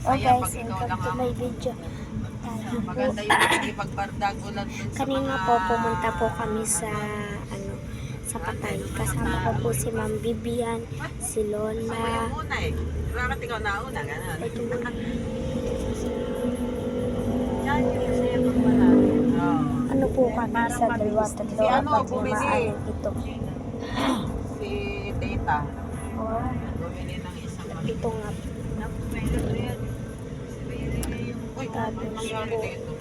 masaya guys, pag ikaw welcome lang to ang my video. Tayo po. maganda yung nakikipagbardago lang dun sa Kanina mga po pumunta po kami sa sa Patay. Kasama ko po si Ma'am Bibian, si Ako yung Lola. una eh. Bakit ikaw nauna? Ganun. Ito po. Yan yung masaya pag wala. Oo. Ano po kami sa dalawa, tatlo, Si ano, apat, lima, bumili. anim, ito. Si Tita. Bumili ng isang Ito nga. Uy, Tapos nangyari po, dito.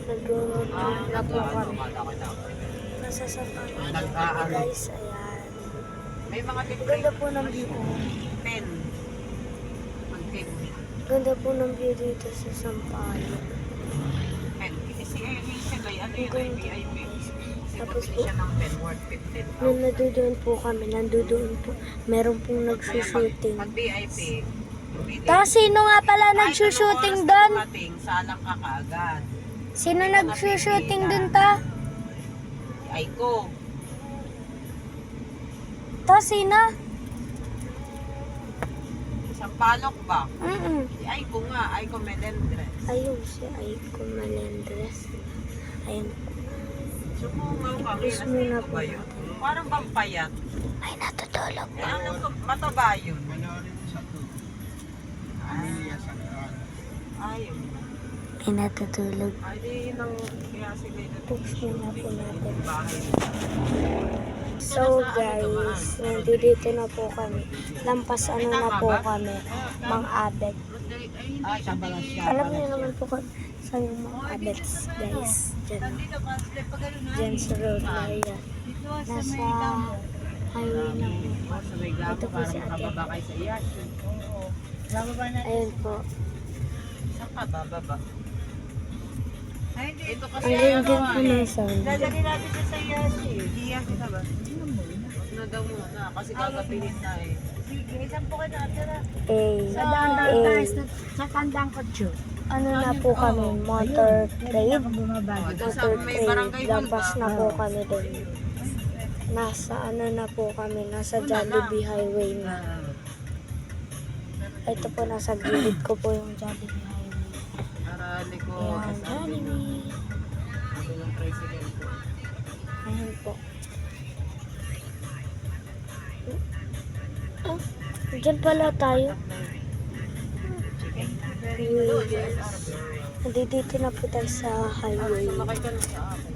nag-road trip na po kami. Nag-ano. Nasa Santa Ana Nag-aano. guys, ayan. May mga Ang ganda po ng view. pen. Mag-pen. Ganda po ng view dito sa Sampalo. Pen. Si Hazel ay ano yun, ay VIP. Tapos Bumili po, siya ng pen worth 15. nung nandoon po kami, nandoon po, meron pong nagsushooting. Pag VIP, bumili. Tapos sino nga pala nagsushooting doon? Salang ka kaagad. Sino nagsushooting doon ta? Aiko. Tapos sino? Isang palok ba? Si Mm-mm. Aiko nga, Aiko Melendres. Ayun si Aiko Melendres. Ayun. Sumungaw kami. Kiss mo na Nasa po ba yun? natin. Parang bang payat. Ay, natutulog Eh, po. ano to? Mataba yun. Ayun. Ay, natutulog. Ay, di nang kaya sila yun. Push muna po natin. Bahay. So guys, nandito na po kami. Lampas ano na po kami. Mang Abet. Ay, sa balas siya. Alam niyo naman po kung saan yung Mang Abets guys. Diyan. Diyan sa road na yan. Nasa highway na po. Sa may gamo, Ito po para si Ate. makababa kayo sa iyas. Ayun po. Saan ka bababa? Ito kasi Ang ano ganda po ng sound. Lalagyan natin siya sa iyas eh. Iyas ka ba? Ano daw muna? Kasi kagapihin na eh. Sige, isang po kayo natira. Sa tandang kotso. Ano na po kami, motor trade. Doon sa Motor may trade. barangay hall Lampas ba? na po kami doon. Nasa ano na po kami, nasa Jollibee Highway na. Ito po, nasa gilid ko po yung Jollibee Highway. Arali ko. Ayan, Jollibee. Ito yung president ko. Ayan po. Oh, dyan pala tayo. Nandito na po tayo sa highway. Sumakay ka na sa akin.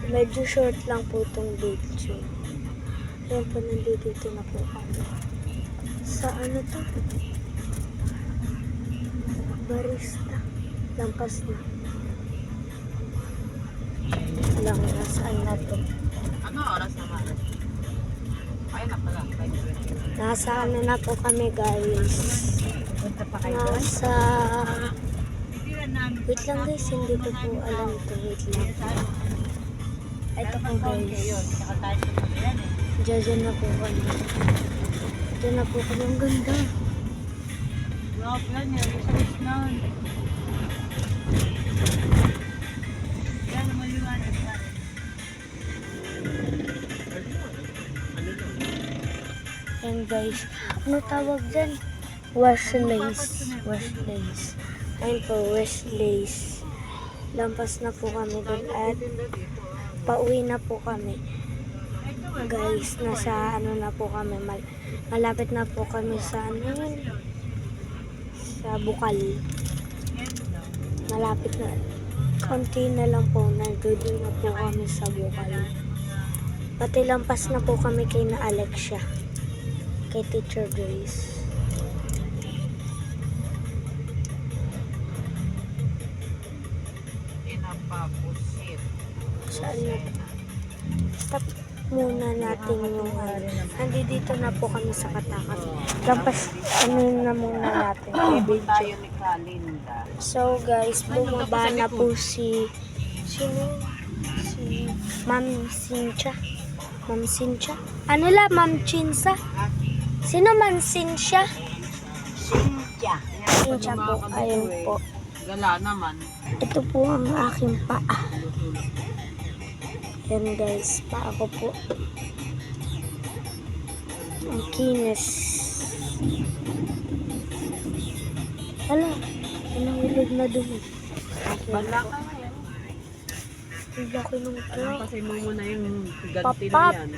Medyo short lang po itong video. Ayan po, nandito na po kami. Sa ano to? Barista. Lampas na. Lang, nasaan na to? Ano oras naman? Ay na pala. Nasa ano na po kami guys. Punta pa Nasa... Wait lang guys, hindi ko po alam to. Wait lang. Ito po guys. Diyan na po kami. Diyan na po kami. Ang ganda. Grabe yan yan. Isalis na. Yan, maliwanag na. Yan guys. Ano tawag dyan? Westlace. Westlace. Ayun po, Westlace. Lampas na po kami doon at pauwi na po kami. Guys, nasa ano na po kami. Malapit na po kami sa ano yun? Sa Bukal. Malapit na. Konti na lang po. Nandun na po kami sa Bukal. Pati lampas na po kami kay na Alexia. Kay Teacher Grace. Inapapusit. Saan na? Stop muna natin yung ano. Nandito na po kami sa Katakas. Lampas ano na muna natin yung Tayo video. ni Kalinda. So guys, bumaba na po si Ma'am Cynthia. Ma'am Cynthia? Ano la? Ma'am Chinsa? Sino Ma'am Cynthia? Cynthia. Cynthia po. Ayun po. Gala naman. Ito po ang aking paa. Yan guys, paa ko po. Ang kinis. Hala, inahulog na dumi. Bala ka ngayon. Ang laki ng Alam truck. kasi mo muna yung ganti na Papap. yan.